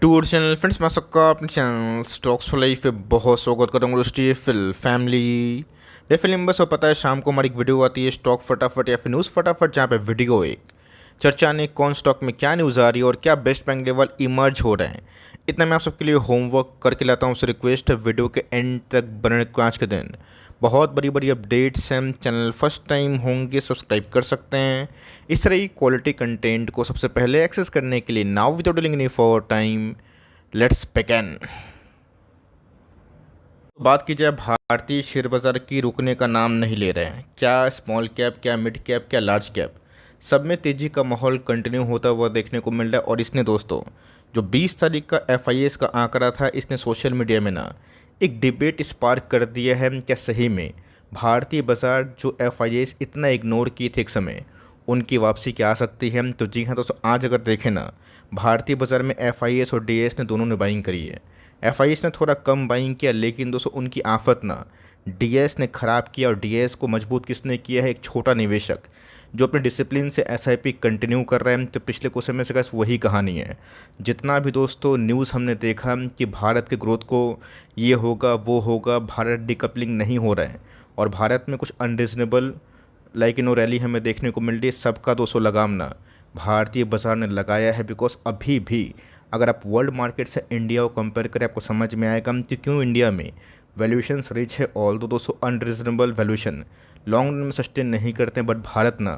Tour channel friends, मैं सबका अपने चैनल स्टॉक्स फॉर लाइफ पे बहुत स्वागत करता हूँ। दोस्तों, ये फैमिली डे फिल्म बस, और पता है शाम को हमारी एक वीडियो आती है स्टॉक फटाफट या फिर न्यूज़ फटाफट, जहाँ पे वीडियो एक चर्चा ने कौन स्टॉक में क्या न्यूज़ आ रही है और क्या बेस्ट बैंक लेवल इमर्ज हो रहे हैं। इतना मैं आप सबके लिए होमवर्क करके लाता हूँ। उससे रिक्वेस्ट है वीडियो के एंड तक बने को। आज के दिन बहुत बड़ी बड़ी अपडेट्स हैं। चैनल फर्स्ट टाइम होंगे सब्सक्राइब कर सकते हैं। इस तरह की क्वालिटी कंटेंट को सबसे पहले एक्सेस करने के लिए now without delaying any for time let's begin. बात की जाए, भारतीय शेयर बाजार की रुकने का नाम नहीं ले रहे हैं। क्या स्मॉल कैप, क्या मिड कैप, क्या लार्ज कैप, सब में तेज़ी का माहौल कंटिन्यू होता हुआ देखने को मिल रहा है। और इसने दोस्तों जो 20 तारीख का एफआईएस का आंकड़ा था, इसने सोशल मीडिया में ना एक डिबेट स्पार्क कर दिया है। क्या सही में भारतीय बाजार जो एफआईएस इतना इग्नोर किए थे एक समय, उनकी वापसी क्या आ सकती है? तो जी हाँ दोस्तों, आज अगर देखें ना, भारतीय बाजार में एफआईएस और डीएस ने दोनों ने बाइंग करी है। एफआईएस ने थोड़ा कम बाइंग किया, लेकिन दोस्तों उनकी आफत ना डीएस ने ख़राब किया। और डीएस को मजबूत किसने किया है? एक छोटा निवेशक जो अपने डिसिप्लिन से एसआईपी कंटिन्यू कर रहे हैं। तो पिछले कुछ समय से कैसे वही कहानी है। जितना भी दोस्तों न्यूज़ हमने देखा कि भारत के ग्रोथ को ये होगा वो होगा, भारत डिकपलिंग नहीं हो रहा है और भारत में कुछ अनरीजनेबल रैली हमें देखने को मिल रही है। सबका दोस्तों लगाम ना भारतीय बाजार ने लगाया है। बिकॉज अभी भी अगर आप वर्ल्ड मार्केट से इंडिया को कंपेयर करें, आपको समझ में आएगा कि क्यों इंडिया में वैल्यूएशंस रिच है। ऑल दो दोस्तों अनरीजनेबल वैल्यूएशन लॉन्ग रन में सस्टेन नहीं करते हैं, बट भारत ना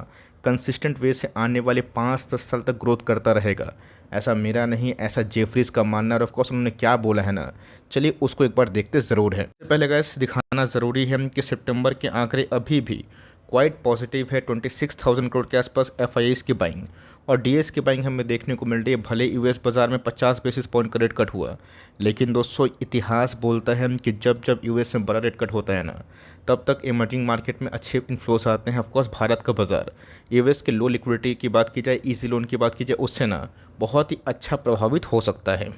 कंसिस्टेंट वे से आने वाले 5-10 साल तक ग्रोथ करता रहेगा। ऐसा मेरा नहीं, ऐसा जेफरीज का मानना है। और ऑफकोर्स उन्होंने क्या बोला है ना, चलिए उसको एक बार देखते ज़रूर है। पहले गैस दिखाना ज़रूरी है कि सितंबर के आंकड़े अभी भी क्वाइट पॉजिटिव है। 26,000 करोड़ के आसपास एफआईएस की बाइंग और डीएस की बाइंग हमें देखने को मिल रही है। भले यूएस बाजार में 50 बेसिस पॉइंट का रेट कट हुआ, लेकिन दोस्तों इतिहास बोलता है कि जब जब यूएस में बड़ा रेट कट होता है ना, तब तक इमर्जिंग मार्केट में अच्छे इन्फ्लोस आते हैं। ऑफकोर्स भारत का बाजार यूएस के लो लिक्विडिटी की बात की जाए, ईजी लोन की बात की जाए, उससे ना बहुत ही अच्छा प्रभावित हो सकता है।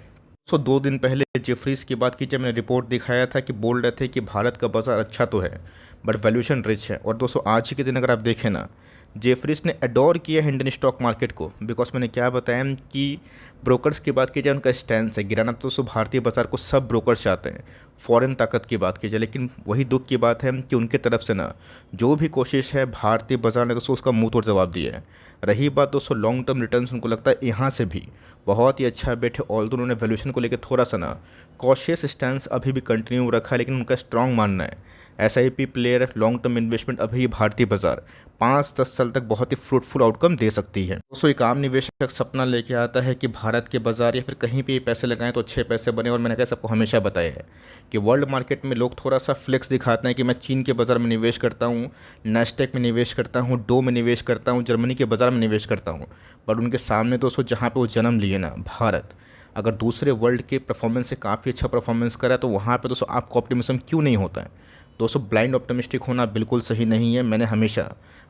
2 दिन पहले जेफरीज की बात की जब मैंने रिपोर्ट दिखाया था कि बोल रहे थे कि भारत का बाजार अच्छा तो है बट वैल्यूएशन रिच है। और दोस्तों आज ही के दिन अगर आप देखें ना, जेफरीज ने एडोर किया है इंडियन स्टॉक मार्केट को। बिकॉज मैंने क्या बताया कि ब्रोकर्स की बात की जाए, उनका स्टैंड है गिराना। तो दोस्तों भारतीय बाजार को सब ब्रोकर्स चाहते हैं, फॉरेन ताकत की बात की जाए। लेकिन वही दुख की बात है कि उनके तरफ से ना जो भी कोशिश है, भारतीय बाजार ने दोस्तों उसका मुंह तोड़ जवाब दिया है। रही बात दोस्तों लॉन्ग टर्म रिटर्न्स, उनको लगता है यहाँ से भी बहुत ही अच्छा बैठे। ऑल उन्होंने वैल्यूएशन को लेकर थोड़ा सा ना कॉशियस स्टैंस अभी भी कंटिन्यू रखा है, लेकिन उनका स्ट्रॉन्ग मानना है SIP player long term investment अभी भारतीय बाजार 5-10 साल तक बहुत ही फ्रूटफुल आउटकम दे सकती है। दोस्तों एक आम निवेशक सपना लेके आता है कि भारत के बाजार या फिर कहीं पे पैसे लगाएं तो अच्छे पैसे बने। और मैंने कहा सबको हमेशा बताया है कि वर्ल्ड मार्केट में लोग थोड़ा सा फ्लेक्स दिखाते हैं कि मैं चीन के बाजार में निवेश करता हूँ, नेस्टेक में निवेश करता हूँ, डो में निवेश करता हूँ, जर्मनी के बाजार में निवेश करता हूँ। बट उनके सामने दोस्तों जहाँ पर वो जन्म लिए ना, भारत अगर दूसरे वर्ल्ड के परफॉर्मेंस से काफ़ी अच्छा परफॉर्मेंस करा, तो वहाँ पे दोस्तों आपको ऑप्टिमिज्म क्यों नहीं होता है? दोस्तों ब्लाइंड ऑप्टिमिस्टिक होना बिल्कुल सही नहीं है। मैंने हमेशा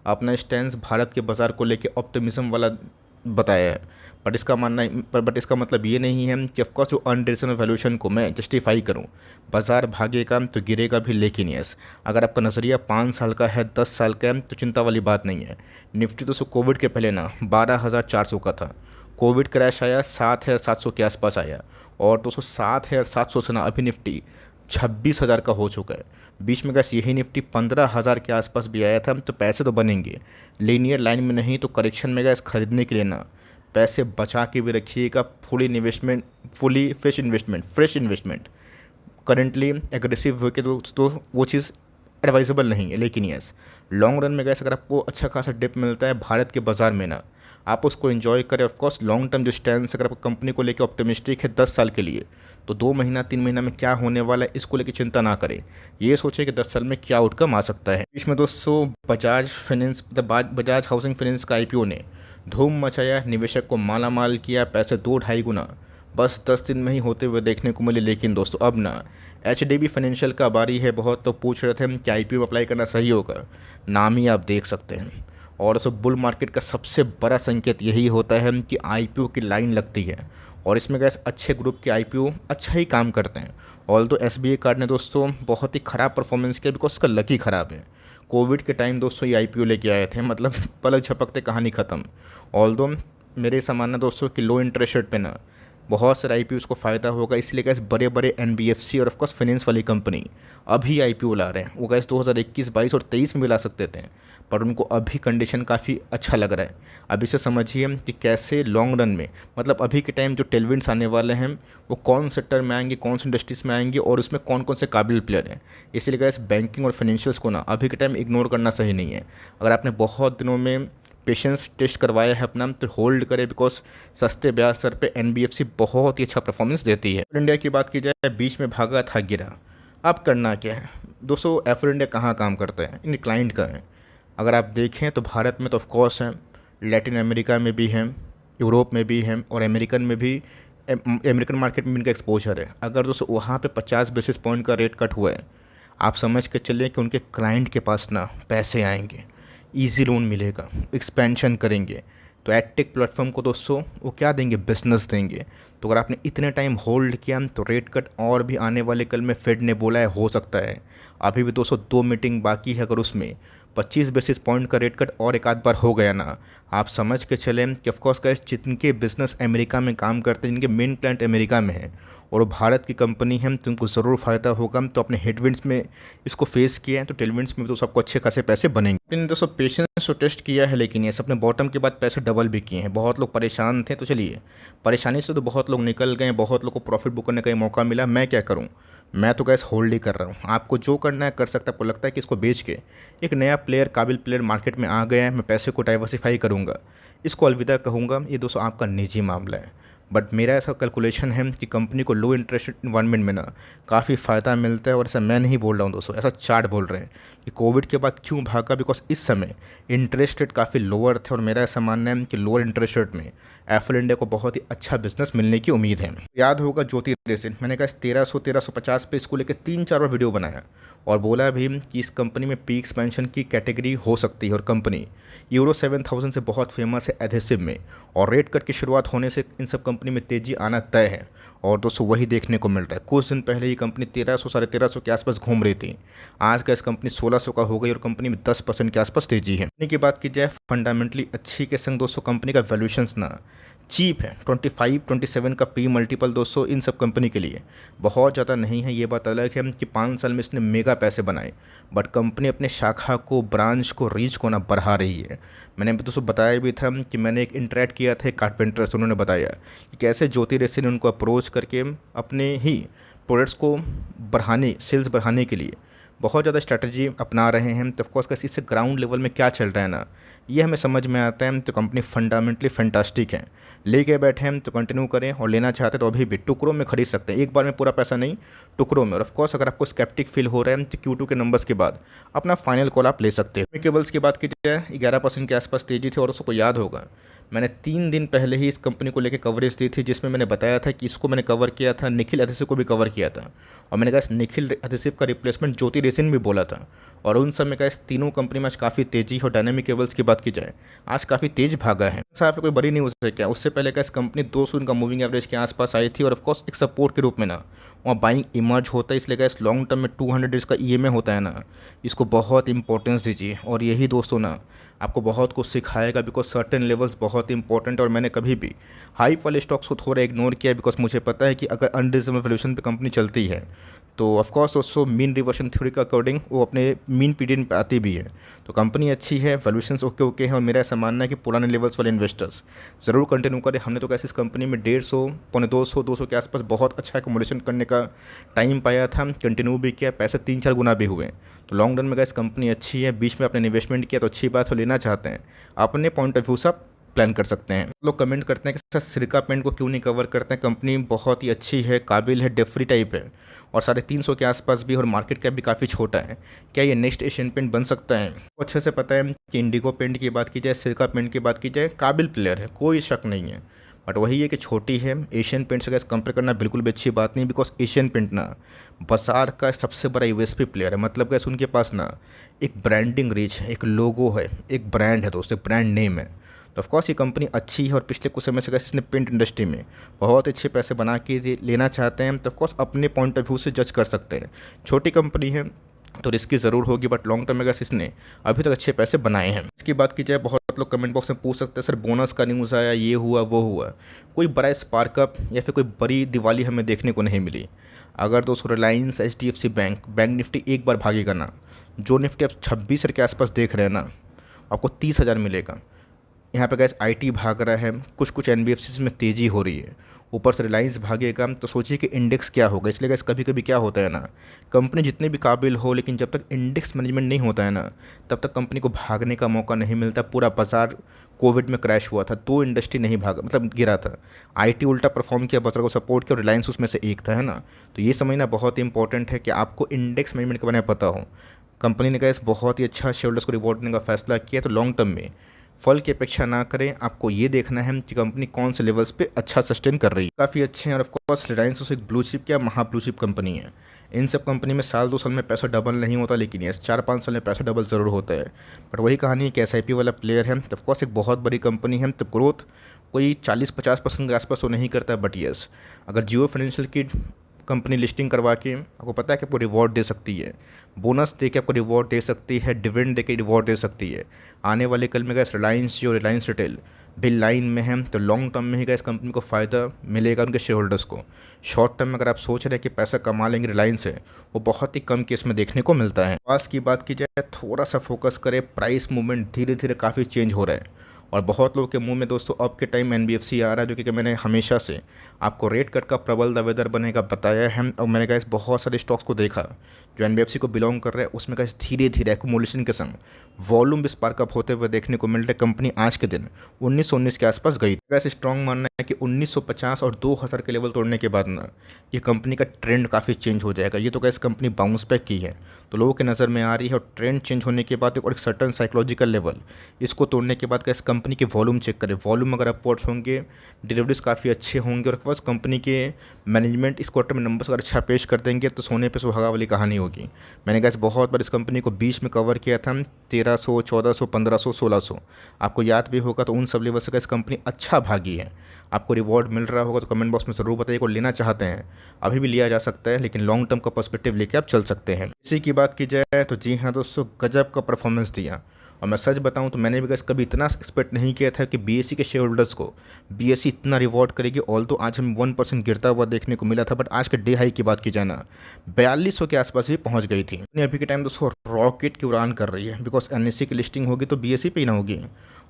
अपना स्टैंस भारत के बाज़ार को लेके ऑप्टिमिज्म वाला बताया है। बट इसका मतलब ये नहीं है कि ऑफकोर्स जो अनरीजनेबल वैल्यूएशन को मैं जस्टिफाई करूं। बाज़ार भागेगा तो गिरेगा भी, लेकिन यस अगर आपका नज़रिया 5 साल का है, 10 साल का है, तो चिंता वाली बात नहीं है। निफ्टी दोस्तों कोविड के पहले ना 12,400 का था। कोविड क्रैश आया 7,700 के आसपास आया। और दोस्तों 7,700 से ना अभी निफ्टी 26,000 का हो चुका है। बीच में गैस यही निफ्टी 15,000 के आसपास भी आया था। तो पैसे तो बनेंगे, लीनियर लाइन में नहीं, तो करेक्शन में गैस खरीदने के लिए ना पैसे बचा के भी रखिएगा। Fully fresh investment currently aggressive होकर दोस्तों वो चीज़ एडवाइजेबल नहीं है। लेकिन यस लॉन्ग रन में गैस अगर आपको अच्छा खासा डिप मिलता है भारत के बाज़ार में ना, आप उसको एंजॉय करें। ऑफकोर्स लॉन्ग टर्म जो स्टैंड अगर आपको कंपनी को लेकर ऑप्टिमिस्टिक है 10 साल के लिए, तो 2 महीना 3 महीना में क्या होने वाला है इसको लेकर चिंता ना करें। ये सोचें कि 10 साल में क्या आउटकम आ सकता है। इसमें दोस्तों बजाज हाउसिंग फाइनेंस का आईपीओ ने धूम मचाया, निवेशक को माला माल किया, पैसे 2-2.5 गुना बस 10 दिन में ही होते हुए देखने को मिले। लेकिन दोस्तों अब ना एचडीबी फाइनेंशियल का बारी है। बहुत तो पूछ रहे थे कि आईपीओ अप्लाई करना सही होगा, नाम ही आप देख सकते हैं। और सब बुल मार्केट का सबसे बड़ा संकेत यही होता है कि आईपीओ की लाइन लगती है और इसमें गैस अच्छे ग्रुप के आईपीओ अच्छा ही काम करते हैं। ऑल दो एसबीआई कार्ड ने दोस्तों बहुत ही ख़राब परफॉर्मेंस किया, बिकॉज उसका लकी ख़राब है। कोविड के टाइम दोस्तों ये आईपीओ लेके आए थे, मतलब पलक झपकते कहानी ख़त्म। ऑल दो मेरे ऐसा मानना दोस्तों कि लो इंटरेस्ट रेट पे ना बहुत सारे आईपीओ को फ़ायदा होगा, इसलिए गैस बड़े बड़े एनबीएफसी और ऑफकोर्स फाइनेंस वाली कंपनी अभी आईपीओ ला रहे हैं। वो गैस 2021, 22 और 23 में भी ला सकते थे, पर उनको अभी कंडीशन काफ़ी अच्छा लग रहा है। अभी से समझिए कि कैसे लॉन्ग रन में, मतलब अभी के टाइम जो टेलविंड्स आने वाले हैं वो कौन सेक्टर में आएंगे, कौन सी इंडस्ट्रीज में आएंगे और उसमें कौन कौन से काबिल प्लेयर हैं। इसलिए गैस बैंकिंग और फाइनेंशियल्स को ना अभी के टाइम इग्नोर करना सही नहीं है। अगर आपने बहुत दिनों में पेशेंस टेस्ट करवाया है अपना तो होल्ड करें, बिकॉज सस्ते ब्याज दर पे एनबीएफसी बहुत ही अच्छा परफॉर्मेंस देती है। इंडिया की बात की जाए, बीच में भागा था गिरा, अब करना क्या है दोस्तों। एफल इंडिया कहाँ काम करता है, इन क्लाइंट का है। अगर आप देखें तो भारत में तो ऑफकोर्स हैं, लैटिन अमेरिका में भी हैं, यूरोप में भी हैं और अमेरिकन में भी, अमेरिकन मार्केट में इनका एक्सपोजर है। अगर दोस्तों वहाँ पे 50 बेसिस पॉइंट का रेट कट हुआ है, आप समझ के चलिए कि उनके क्लाइंट के पास ना पैसे आएंगे, इजी लोन मिलेगा, एक्सपेंशन करेंगे। तो एडटेक प्लेटफॉर्म को दोस्तों वो क्या देंगे, बिजनेस देंगे। तो अगर आपने इतने टाइम होल्ड किया तो रेट कट और भी आने वाले कल में फेड ने बोला है हो सकता है। अभी भी दोस्तों 2 मीटिंग बाकी है, अगर उसमें 25 बेसिस पॉइंट का रेट कट और एक आध बार हो गया ना, आप समझ के चलें कि ऑफकोर्स गाइस जिनके बिजनेस अमेरिका में काम करते हैं, जिनके मेन क्लाइंट अमेरिका में है और वो भारत की कंपनी है, तो उनको ज़रूर फ़ायदा होगा। तो अपने हेडविंड्स में इसको फेस किया है तो टेलविंड्स में तो सबको अच्छे खासे पैसे बनेंगे। लेकिन दोस्तों पेशेंस तो टेस्ट किया है, लेकिन ये अपने बॉटम के बाद पैसे डबल भी किए हैं। बहुत लोग परेशान थे, तो चलिए परेशानी से तो बहुत लोग निकल गए, बहुत लोग को प्रॉफिट बुक करने का मौका मिला। मैं क्या करूँ, मैं तो गैस होल्ड ही कर रहा हूँ। आपको जो करना है कर सकता है। आपको लगता है कि इसको बेच के एक नया प्लेयर, काबिल प्लेयर मार्केट में आ गया है, मैं पैसे को डाइवर्सिफाई करूँगा, इसको अलविदा कहूँगा, ये दोस्तों आपका निजी मामला है। बट मेरा ऐसा कैलकुलेशन है कि कंपनी को लो इंटरेस्ट इन्वायरमेंट में ना काफ़ी फ़ायदा मिलता है। और ऐसा मैं नहीं बोल रहा हूँ दोस्तों, ऐसा चार्ट बोल रहे हैं कि कोविड के बाद क्यों भागा, बिकॉज इस समय इंटरेस्ट रेट काफ़ी लोअर थे। और मेरा ऐसा मानना है कि लोअर इंटरेस्ट रेट में एफल इंडिया को बहुत ही अच्छा बिजनेस मिलने की उम्मीद है। याद होगा ज्योति रेसिन, मैंने कहा 1350 पे इसको लेकर 3-4 बार वीडियो बनाया और बोला भी कि इस कंपनी में पी एक्सपेंशन की कैटेगरी हो सकती है। और कंपनी यूरो 7000 से बहुत फेमस है एडहेसिव में, और रेट कट की शुरुआत होने से इन सब कंपनी में तेज़ी आना तय है। और दोस्तों वही देखने को मिल रहा है। कुछ दिन पहले ये कंपनी 1300 1350 के आसपास घूम रही थी, आज का इस कंपनी 1600 का हो गई और कंपनी में 10% के आसपास तेजी है। कंपनी की बात की जाए फंडामेंटली अच्छी के संग दोस्तों कंपनी का वैल्यूएशंस ना चीप है। 25-27 का पी मल्टीपल दोस्तों इन सब कंपनी के लिए बहुत ज़्यादा नहीं है। ये बात अलग है कि 5 साल में इसने मेगा पैसे बनाए, बट कंपनी अपने शाखा को, ब्रांच को, रीच को ना बढ़ा रही है। मैंने दोस्तों बताया भी था कि मैंने एक इंटरेक्ट किया था कारपेंटर से, उन्होंने बताया कि कैसे ज्योति रेसिन ने उनको अप्रोच करके अपने ही प्रोडक्ट्स को बढ़ाने, सेल्स बढ़ाने के लिए बहुत ज़्यादा स्ट्रैटेजी अपना रहे हैं। तो ऑफकोर्स कैसे इससे ग्राउंड लेवल में क्या चल रहा है ना, ये हमें समझ में आता है। तो कंपनी फंडामेंटली फैंटास्टिक है, लेके बैठे हैं तो कंटिन्यू करें, और लेना चाहते हैं तो अभी भी टुकड़ों में खरीद सकते हैं, एक बार में पूरा पैसा नहीं, टुकड़ों में। और ऑफकोर्स अगर आपको स्केप्टिक फील हो रहा है तो Q2 के नंबर्स के बाद अपना फाइनल कॉल आप ले सकते हैं। केबल्स की बात की जाए 11% के आसपास तेजी थी, और उसको याद होगा मैंने 3 दिन पहले ही इस कंपनी को लेकर कवरेज दी थी, जिसमें मैंने बताया था कि इसको मैंने कवर किया था, निखिल एडहेसिव को भी कवर किया था, और मैंने कहा निखिल एडहेसिव का रिप्लेसमेंट ज्योति रेसिन भी बोला था। और उन समय का इस तीनों कंपनी में आज काफ़ी तेजी। और डायनामिक केबल्स की बात की जाए आज काफ़ी तेज भागा है। साहब कोई बड़ी न्यूज़ है क्या, उससे पहले का इस कंपनी 200 का मूविंग एवरेज के आसपास आई थी, और ऑफकोर्स एक सपोर्ट के रूप में ना वहाँ बाइंग इमर्ज होता है। इसलिए का इस लॉन्ग टर्म में 200 डेज का ईएमए होता है ना, इसको बहुत इंपॉर्टेंस दीजिए। और यही दोस्तों ना आपको बहुत कुछ सिखाएगा, बिकॉज सर्टेन लेवल्स बहुत इंपॉर्टेंट। और मैंने कभी भी हाइप वाले स्टॉक्स को थोड़ा इग्नोर किया, बिकॉज मुझे पता है कि अगर अनरिजनेबल वैल्यूएशन पे कंपनी चलती है तो ऑफकोर्स दोस्तों मीन रिवर्शन थ्योरी के अकॉर्डिंग वो अपने मीन पीरियड पे आती भी है। तो कंपनी अच्छी है, वैल्यूएशंस ओके ओके है, और मेरा ऐसा मानना है कि पुराने लेवल्स वाले इन्वेस्टर्स ज़रूर कंटिन्यू करें। हमने तो कैसे इस कंपनी में 150, पौने 200 के आसपास बहुत अच्छा एकोमोडेशन करने का टाइम पाया था, कंटिन्यू भी किया, पैसे 3-4 गुना भी हुए। तो लॉन्ग रन में इस कंपनी अच्छी है, बीच में आपने इन्वेस्टमेंट किया तो अच्छी बात हो, लेना चाहते हैं अपने पॉइंट ऑफ व्यू से प्लान कर सकते हैं। लोग कमेंट करते हैं कि सर सिरका पेंट को क्यों नहीं कवर करते हैं, कंपनी बहुत ही अच्छी है, काबिल है, डेफ्री टाइप है, और 350 के आसपास भी, और मार्केट कैप भी काफ़ी छोटा है। क्या ये नेक्स्ट एशियन पेंट बन सकता है? तो अच्छे से पता है कि इंडिगो पेंट की बात की जाए, सिरका पेंट की बात की जाए, काबिल प्लेयर है, कोई शक नहीं है। बट वही है कि छोटी है। एशियन पेंट से कंपेयर करना बिल्कुल भी अच्छी बात नहीं, बिकॉज एशियन पेंट ना बाजार का सबसे बड़ा यूएसपी प्लेयर है। मतलब कैसे उनके पास ना एक ब्रांडिंग रीच है, एक लोगो है, एक ब्रांड है दोस्तों, एक ब्रांड नेम है। तो ऑफकोर्स ये कंपनी अच्छी है, और पिछले कुछ समय से कैसे इसने पेंट इंडस्ट्री में बहुत अच्छे पैसे बना के लेना चाहते हैं तो ऑफकोर्स अपने पॉइंट ऑफ व्यू से जज कर सकते हैं। छोटी कंपनी है, तो रिस्की ज़रूर होगी, बट लॉन्ग टर्म में गैस इसने अभी तक अच्छे पैसे बनाए हैं। इसकी बात की जाए, बहुत लोग कमेंट बॉक्स में पूछ सकते हैं सर बोनस का न्यूज़ आया, ये हुआ वो हुआ, कोई बड़ा स्पार्कअप या फिर कोई बड़ी दिवाली हमें देखने को नहीं मिली। अगर दोस्तों Reliance, HDFC bank, bank Nifty एक बार भागेगा ना, जो निफ्टी आप 26 के आसपास देख रहे हैं ना, आपको 30,000 मिलेगा। यहाँ पे गैस IT भाग रहा है, कुछ कुछ NBFCs में तेज़ी हो रही है, ऊपर से रिलायंस भागेगा, तो सोचिए कि इंडेक्स क्या होगा। इसलिए गैस कभी कभी क्या होता है ना, कंपनी जितने भी काबिल हो, लेकिन जब तक इंडेक्स मैनेजमेंट नहीं होता है ना, तब तक कंपनी को भागने का मौका नहीं मिलता। पूरा बाजार कोविड में क्रैश हुआ था तो इंडस्ट्री नहीं भागा, मतलब गिरा था। IT उल्टा परफॉर्म किया, बाजार को सपोर्ट किया, और रिलायंस उसमें से एक था, है ना। तो ये समझना बहुत ही इंपॉर्टेंट है कि आपको इंडेक्स मैनेजमेंट के बारे में पता हो। कंपनी ने गैस बहुत ही अच्छा शेयरहोल्डर्स को रिवॉर्ड देने का फैसला किया, तो लॉन्ग टर्म में फल की अपेक्षा ना करें। आपको ये देखना है कि कंपनी कौन से लेवल्स पे अच्छा सस्टेन कर रही है। काफ़ी अच्छे हैं, और ऑफकोर्स रिलायंस एक ब्लू चिप या महा ब्लू चिप कंपनी है। इन सब कंपनी में साल 2 साल में पैसा डबल नहीं होता, लेकिन ये 4-5 साल में पैसा डबल ज़रूर होता है। बट वही कहानी है कि SIP वाला प्लेयर है, तो ऑफकोर्स एक बहुत बड़ी कंपनी है, तो ग्रोथ कोई 40-50% के आसपास तो नहीं करता है। बट यस, अगर जियो फाइनेंशियल की कंपनी लिस्टिंग करवा के आपको पता है कि आपको रिवॉर्ड दे सकती है, बोनस दे के आपको रिवॉर्ड दे सकती है, डिविडेंड दे के रिवॉर्ड दे सकती है। आने वाले कल में गैस रिलायंस जो रिलायंस रिटेल भी लाइन में है, तो लॉन्ग टर्म में ही गैस कंपनी को फ़ायदा मिलेगा उनके शेयर होल्डर्स को। शॉर्ट टर्म में अगर आप सोच रहे हैं कि पैसा कमा लेंगे रिलायंस से, वो बहुत ही कम केस में देखने को मिलता है। पास की बात की जाए, थोड़ा सा फोकस करें, प्राइस मूवमेंट धीरे धीरे काफ़ी चेंज हो रहा है, और बहुत लोगों के मुंह में दोस्तों अब के टाइम NBFC आ रहा है, जो कि मैंने हमेशा से आपको रेट कट का प्रबल दावेदार बनेगा बताया है। और मैंने कहा बहुत सारे स्टॉक्स को देखा जो NBFC को बिलोंग कर रहे हैं, उसमें कहा धीरे धीरे एक्यूमुलेशन के संग वॉल्यूम भी स्पार्कअप होते हुए देखने को मिल रहा है। कंपनी आज के दिन 1919 के आसपास गई। वैसे स्ट्रॉन्ग मानना है कि 1950 और 2000 के लेवल तोड़ने के बाद ना ये कंपनी का ट्रेंड काफ़ी चेंज हो जाएगा। ये तो कैसे कंपनी बाउंस बैक की है, तो लोगों के नज़र में आ रही है, और ट्रेंड चेंज होने के बाद और एक सर्टन साइकोलॉजिकल लेवल इसको तोड़ने के बाद कैसे कंपनी के वॉल्यूम चेक करें। वॉल्यूम अगर अपवर्ड्स होंगे, डिलीवरीज काफ़ी अच्छे होंगे, और बस कंपनी के मैनेजमेंट इस क्वार्टर में नंबर्स अगर अच्छा पेश कर देंगे, तो सोने पे सुहागा वाली कहानी होगी। मैंने कैसे बहुत बार इस कंपनी को बीच में कवर किया था, 1300, 1400, 1500, 1600, आपको याद भी होगा। तो उन सब लेवल से कैसे कंपनी अच्छा भागी है। आपको रिवॉर्ड मिल रहा होगा तो कमेंट बॉक्स में ज़रूर बताइए। को लेना चाहते हैं अभी भी लिया जा सकता है, लेकिन लॉन्ग टर्म का पर्सपेक्टिव लेके आप चल सकते हैं। इसी की बात की जाए तो जी हाँ दोस्तों, गजब का परफॉर्मेंस दिया। और मैं सच बताऊं तो मैंने भी गैस कभी इतना एक्सपेक्ट नहीं किया था कि BSE के शेयर होल्डर्स को BSE इतना रिवॉर्ड करेगी। ऑल तो आज हमें 1% गिरता हुआ देखने को मिला था, बट आज के डे हाई की बात की जाए ना, 4200 के आसपास भी पहुंच गई थी। अभी के टाइम दोस्तों रॉकेट की उड़ान कर रही है, बिकॉज NSE की लिस्टिंग होगी तो BSE पे ही ना होगी,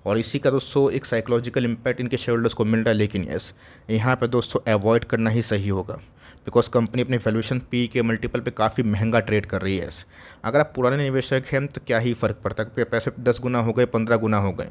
और इसी का दोस्तों एक साइकोलॉजिकल इम्पैक्ट इनके शेयर होल्डर्स को मिल रहा है। लेकिन यस, यहाँ पे दोस्तों अवॉइड करना ही सही होगा, बिकॉज कंपनी अपने वैल्यूएशन P के मल्टीपल पे काफ़ी महंगा ट्रेड कर रही है। अगर आप पुराने निवेशक हैं तो क्या ही फ़र्क पड़ता है, पैसे 10 गुना हो गए, 15 गुना हो गए,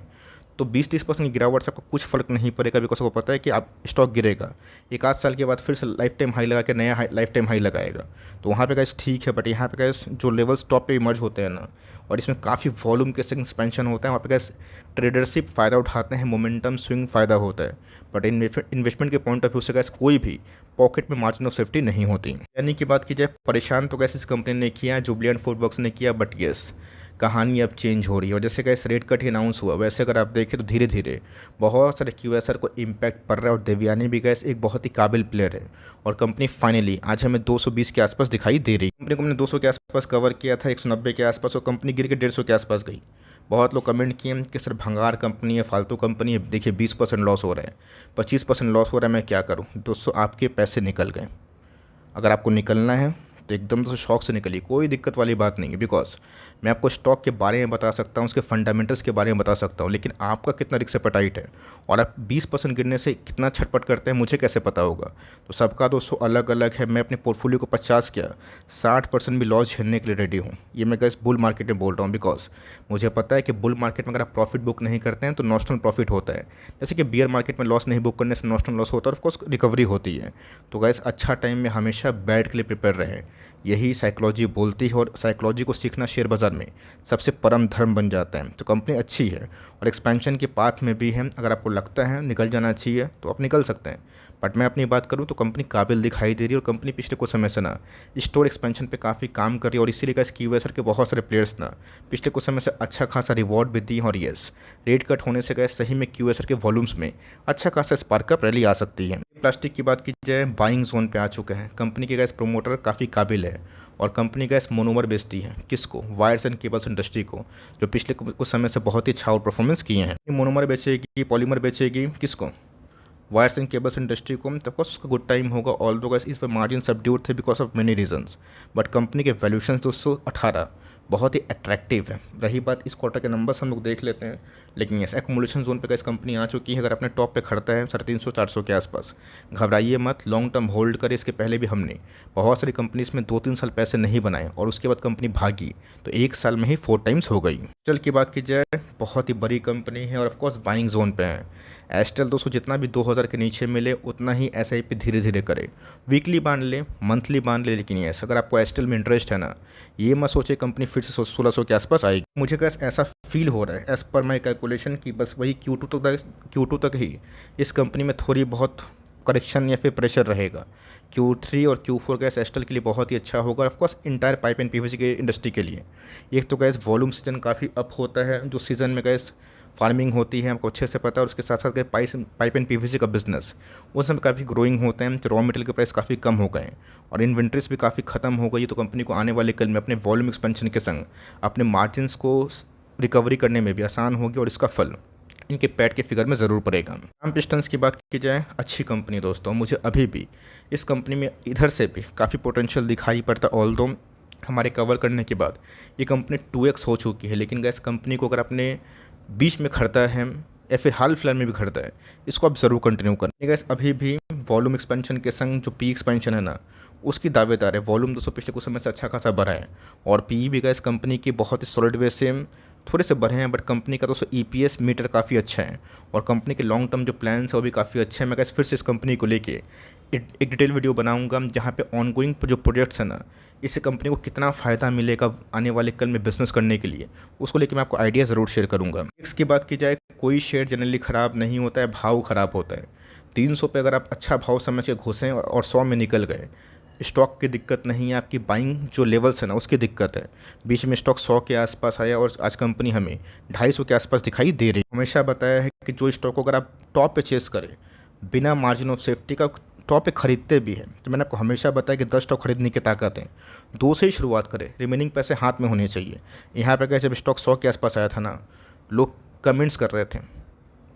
तो 20-30% गिरावट से आपको कुछ फ़र्क नहीं पड़ेगा, बिकॉज आपको पता है कि आप स्टॉक गिरेगा, एक आध साल के बाद फिर से लाइफ टाइम हाई लगा के नया लाइफ टाइम हाई लगाएगा। तो वहाँ पे गैस ठीक है, बट यहाँ पे गैस जो लेवल्स टॉप पे इमर्ज होते हैं ना, और इसमें काफ़ी वॉल्यूम के संग एक्सपेंशन होता है, वहाँ पे गैस ट्रेडरशिप फ़ायदा उठाते हैं, मोमेंटम स्विंग फ़ायदा होता है। बट इन्वेस्टमेंट के पॉइंट ऑफ व्यू से गैस कोई भी पॉकेट में मार्जिन ऑफ सेफ्टी नहीं होती। यानी कि बात की जाए, परेशान तो गैस इस कंपनी ने किया, जुबलियंट फूडवर्क्स ने किया, बट यस कहानी अब चेंज हो रही है। और जैसे गैस रेट कट ही अनाउंस हुआ, वैसे अगर आप देखें तो धीरे धीरे बहुत सारे QSR को इम्पैक्ट पड़ रहा है। और देवयानी भी गैस एक बहुत ही काबिल प्लेयर है, और कंपनी फाइनली आज हमें 220 के आसपास दिखाई दे रही है। कंपनी को हमने 200 के आसपास कवर किया था, 190 के आसपास, और कंपनी गिर के 150 के आसपास गई। बहुत लोग कमेंट किए कि सर भंगार कंपनी है, फालतू कंपनी है, देखिए 20% लॉस हो रहा है, 25% लॉस हो रहा है, मैं क्या करूं। दोस्तों आपके पैसे निकल गए। अगर आपको निकलना है तो एकदम से शौक से निकलिए, कोई दिक्कत वाली बात नहीं है। बिकॉज मैं आपको स्टॉक के बारे में बता सकता हूँ, उसके फंडामेंटल्स के बारे में बता सकता हूँ, लेकिन आपका कितना रिस्क एपेटाइट है और आप 20% गिरने से कितना छटपट करते हैं, मुझे कैसे पता होगा। तो सबका दोस्तों अलग अलग है। मैं अपने पोर्टफोलियो को 50 क्या 60% भी लॉस झेलने के लिए रेडी हूँ। ये मैं गैस बुल मार्केट में बोल रहा हूँ, बिकॉज मुझे पता है कि बुल मार्केट में अगर आप प्रॉफिट बुक नहीं करते हैं तो नॉशनल प्रॉफिट होता है। जैसे कि बियर मार्केट में लॉस नहीं बुक करने से नॉशनल लॉस होता है, और ऑफकोर्स रिकवरी होती है। तो गैस अच्छा टाइम में हमेशा बैठ के लिए प्रिपेयर रहें, यही साइकोलॉजी बोलती है, और साइकोलॉजी को सीखना शेयर बाज़ार में सबसे परम धर्म बन जाता है। तो कंपनी अच्छी है और एक्सपेंशन के पाथ में भी है। अगर आपको लगता है निकल जाना चाहिए तो आप निकल सकते हैं, बट मैं अपनी बात करूँ तो कंपनी काबिल दिखाई दे रही है और कंपनी पिछले कुछ समय से ना स्टोर एक्सपेंशन पे काफ़ी काम कर रही है और इसीलिए गाइस क्यूएसआर के बहुत सारे प्लेयर्स ना पिछले कुछ समय से अच्छा खासा रिवॉर्ड भी दिए हैं। और यस, रेट कट होने से गाइस सही में क्यूएसआर के वॉल्यूम्स में अच्छा खासा स्पार्कअप रैली आ सकती है। प्लास्टिक की बात की जाए, बाइंग जोन पे आ चुके हैं। कंपनी के गैस प्रोमोटर काफ़ी काबिल है और कंपनी गैस मोनोमर बेचती है किसको, वायर्स एंड केबल्स इंडस्ट्री को, जो पिछले कुछ समय से बहुत ही अच्छा आउट परफॉर्मेंस किए हैं। मोनोमर बेचेगी, पॉलीमर बेचेगी किसको, वायर्स एंड केबल्स इंडस्ट्री को। तो ऑफकोर्स उसका गुड टाइम होगा, ऑल दो गैस इस पर मार्जिन सबड्यूड थे because of many reasons. But company के वैल्यूशन 218 बहुत ही अट्रैक्टिव है। रही बात इस क्वार्टर के नंबर्स हम लोग देख लेते हैं, लेकिन यस एक्मुलेशन जोन पे गैस कंपनी आ चुकी है। अगर अपने टॉप पे खड़ता है 350-400 के आसपास, घबराइए मत, लॉन्ग टर्म होल्ड करे। इसके पहले भी हमने बहुत सारी कंपनीज में 2-3 साल पैसे नहीं बनाए और उसके बाद कंपनी भागी तो 1 साल में ही 4 टाइम्स हो गई। चल की बात की जाए, बहुत ही बड़ी कंपनी है और ऑफकोर्स बाइंग जोन पे है। एस्टेल दोस्तों जितना भी 2000 के नीचे मिले उतना ही SIP धीरे धीरे करे, वीकली बांध ले, मंथली बांध ले। लेकिन यस अगर आपको एस्टेल में इंटरेस्ट है ना, ये मत सोचे कंपनी फिर से 1600 के आसपास आएगी। मुझे कैसे ऐसा फील हो रहा है एज़ पर माई कैलकुलेशन की बस वही Q2 तक ही इस कंपनी में थोड़ी बहुत करेक्शन या फिर प्रेशर रहेगा। Q3 और Q4 गैस एस्टेल के लिए बहुत ही अच्छा होगा, of course entire pipe and PVC के इंडस्ट्री के लिए। एक तो गैस वॉल्यूम सीजन काफ़ी अप होता है, जो सीज़न में गैस फार्मिंग होती है आपको अच्छे से पता है, और उसके साथ साथ पाइप एंड PVC का बिजनेस उस समय काफ़ी ग्रोइंग होते हैं। तो रॉ मटेरियल के प्राइस काफ़ी कम हो गए और इन्वेंट्रीज भी काफ़ी ख़त्म हो गई। तो कंपनी को आने वाले कल में अपने वॉल्यूम एक्सपेंशन के संग अपने मार्जिन्स को रिकवरी करने में भी आसान होगी और इसका फल इनके पैट के फिगर में ज़रूर पड़ेगा। राम पिस्टन्स की बात की जाए, अच्छी कंपनी दोस्तों, मुझे अभी भी इस कंपनी में इधर से भी काफ़ी पोटेंशियल दिखाई पड़ता। ऑल दो हमारे कवर करने के बाद ये कंपनी 2x हो चुकी है, लेकिन गैस कंपनी को अगर अपने बीच में खड़ता है या फिर हाल फिलहाल में भी खड़ता है, इसको आप ज़रूर कंटिन्यू करें। गैस अभी भी वॉल्यूम एक्सपेंशन के संग जो पी एक्सपेंशन है ना, उसकी दावेदार है। वॉल्यूम दोस्तों पिछले कुछ समय से अच्छा खासा बढ़ा है और पी भी गैस कंपनी की बहुत ही सॉलिड वे से थोड़े से बढ़े हैं। बट कंपनी का दोस्तों EPS मीटर काफ़ी अच्छा है और कंपनी के लॉन्ग टर्म जो प्लान्स है वो भी काफ़ी अच्छे हैं। मैं गैस फिर से इस कंपनी को लेके एक डिटेल वीडियो बनाऊंगा जहाँ पे ऑनगोइंग जो प्रोजेक्ट्स हैं ना, इससे कंपनी को कितना फ़ायदा मिलेगा आने वाले कल में बिजनेस करने के लिए, उसको लेके मैं आपको आइडिया ज़रूर शेयर करूँगा। इसकी बात की जाए, कोई शेयर जनरली ख़राब नहीं होता है, भाव ख़राब होता है। 300 पे अगर आप अच्छा भाव समझ के घुसें और 100 में निकल गए, स्टॉक की दिक्कत नहीं है, आपकी बाइंग जो लेवल्स है ना उसकी दिक्कत है। बीच में स्टॉक 100 के आसपास आया और आज कंपनी हमें 250 के आसपास दिखाई दे रही है। हमेशा बताया है कि जो स्टॉक को अगर आप टॉप पे चेस करें बिना मार्जिन ऑफ सेफ्टी का, टॉप पे खरीदते भी हैं, तो मैंने आपको हमेशा बताया कि 10 स्टॉक खरीदने की ताकत है, 2 से ही शुरुआत करें, रिमेनिंग पैसे हाथ में होने चाहिए। यहाँ पे जब स्टॉक 100 के आसपास आया था ना, लोग कमेंट्स कर रहे थे,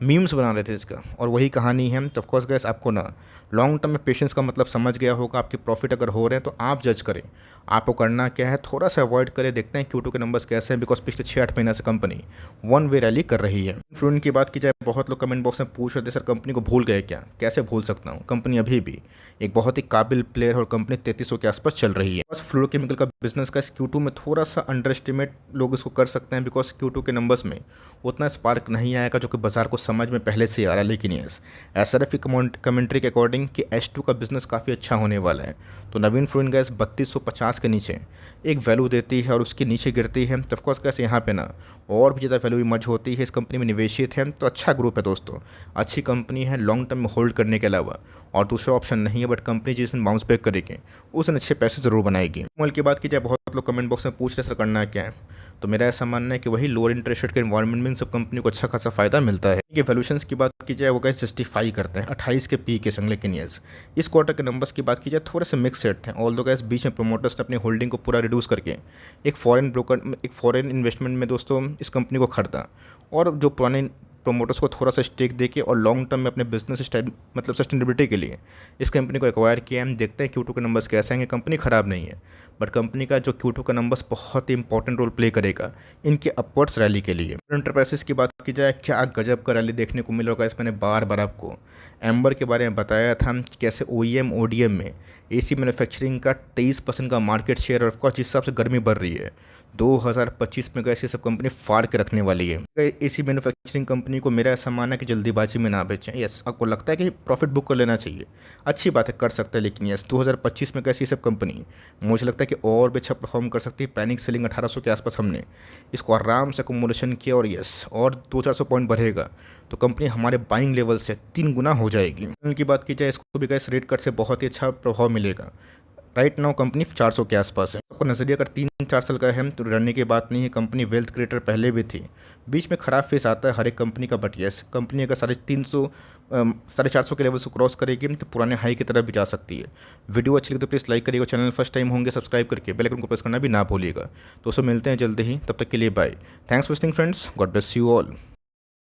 मीम्स बना रहे थे इसका, और वही कहानी है। तो ऑफकोर्स गैस आपको ना लॉन्ग टर्म में पेशेंस का मतलब समझ गया होगा। आपके प्रॉफिट अगर हो रहे हैं तो आप जज करें, आपको करना क्या है, थोड़ा सा अवॉइड करें। देखते हैं Q2 के नंबर्स कैसे हैं, बिकॉज पिछले 6-8 महीने से कंपनी वन वे रैली कर रही है। फ्लूएंट की बात की जाए, बहुत लोग कमेंट बॉक्स में पूछ रहे थे सर कंपनी को भूल गए क्या, कैसे भूल सकता हूँ, कंपनी अभी भी एक बहुत ही काबिल प्लेयर है और कंपनी 3300 के आसपास चल रही है। बस फ्लोरोकेमिकल का बिजनेस का Q2 में थोड़ा सा अंडर एस्टिमेट लोग इसको कर सकते हैं, बिकॉज Q2 के नंबर्स में उतना स्पार्क नहीं आएगा जो कि बाजार को समझ में पहले से आ रहा है। लेकिन यस SRF की कमेंट्री के अकॉर्डिंग कि H2 का बिजनेस काफ़ी अच्छा होने वाला है। तो नवीन फ्लोरेंट गैस 3250 के नीचे एक वैल्यू देती है और उसके नीचे गिरती है, तो ऑफकोर्स गैस यहाँ पे ना और भी ज़्यादा वैल्यू इमर्ज होती है। इस कंपनी में निवेशित है तो अच्छा ग्रुप है दोस्तों, अच्छी कंपनी है लॉन्ग टर्म में होल्ड करने के अलावा, और दूसरा ऑप्शन नहीं है। बट कंपनी जिस दिन बाउंस बैक करेगी उस दिन अच्छे पैसे ज़रूर बनाएगी। मोल की बात की जाए, बहुत लोग कमेंट बॉक्स में पूछ रहे सर करना क्या है, तो मेरा ऐसा मानना है कि वही लोअर इंटरेस्ट रेट के एनवायरनमेंट में इन सब कंपनी को अच्छा खासा फायदा मिलता है। ये वैल्यूशंस की बात की जाए, वो गैस जस्टिफाई करते हैं 28 के पी के संग। लेकिन यस इस क्वार्टर के नंबर्स की बात की जाए, थोड़े से मिक्स सेट थे। ऑल दो गैस बीच में प्रोमोटर्स ने अपनी होल्डिंग को पूरा रिड्यूस करके एक फॉरेन इन्वेस्टमेंट में दोस्तों इस कंपनी को खरीदा, और जो पुराने प्रोमोटर्स को थोड़ा सा स्टेक देके और लॉन्ग टर्म में अपने बिजनेस मतलब सस्टेनेबिलिटी के लिए इस कंपनी को एक्वायर किया। हम देखते हैं Q2 के नंबर्स कैसे आएंगे। कंपनी ख़राब नहीं है, बट कंपनी का जो Q2 का नंबर्स बहुत ही इंपॉर्टेंट रोल प्ले करेगा इनके अपवर्ड्स रैली के लिए। एंटरप्राइजेस की बात की जाए, क्या गजब का रैली देखने को मिला होगा। इस मैंने बार बार आपको एम्बर के बारे में बताया था कि कैसे OEM ODM में AC मैन्युफैक्चरिंग का 23% का मार्केट शेयर, और ऑफकोर्स जिस हिसाब से गर्मी बढ़ रही है 2025 में गैस ये सब कंपनी फाड़ के रखने वाली है। AC मैन्युफैक्चरिंग कंपनी को मेरा ऐसा मानना है कि जल्दीबाजी में ना बेचें। यस आपको लगता है कि प्रॉफिट बुक कर लेना चाहिए, अच्छी बात है, कर सकते हैं। लेकिन यस 2025 में गैस ये सब कंपनी मुझे लगता है कि और भी अच्छा परफॉर्म कर सकती है। पैनिक सेलिंग 1800 के आसपास हमने इसको आराम से अकोमोडेशन किया और यस और 200-400 पॉइंट बढ़ेगा तो कंपनी हमारे बाइंग लेवल से 3 गुना हो जाएगी। की बात की जाए इसको भी गैस रेट कट से बहुत ही अच्छा प्रभाव मिलेगा। राइट नाउ कंपनी 400 के आसपास है। आपको नज़रिया अगर 3-4 साल का है तो डरने की बात नहीं है। कंपनी वेल्थ क्रिएटर पहले भी थी, बीच में खराब फेस आता है हर एक कंपनी का, बट यस कंपनी अगर 350 450 के लेवल से क्रॉस करेगी तो पुराने हाई की तरफ भी जा सकती है। वीडियो अच्छी लगी तो प्लीज़ लाइक करिएगा, चैनल फर्स्ट टाइम होंगे सब्सक्राइब करके बेल आइकन को प्रेस करना भी ना भूलिएगा। दोस्तों मिलते हैं जल्दी ही, तब तक के लिए bye. Thanks for watching friends, God bless you all.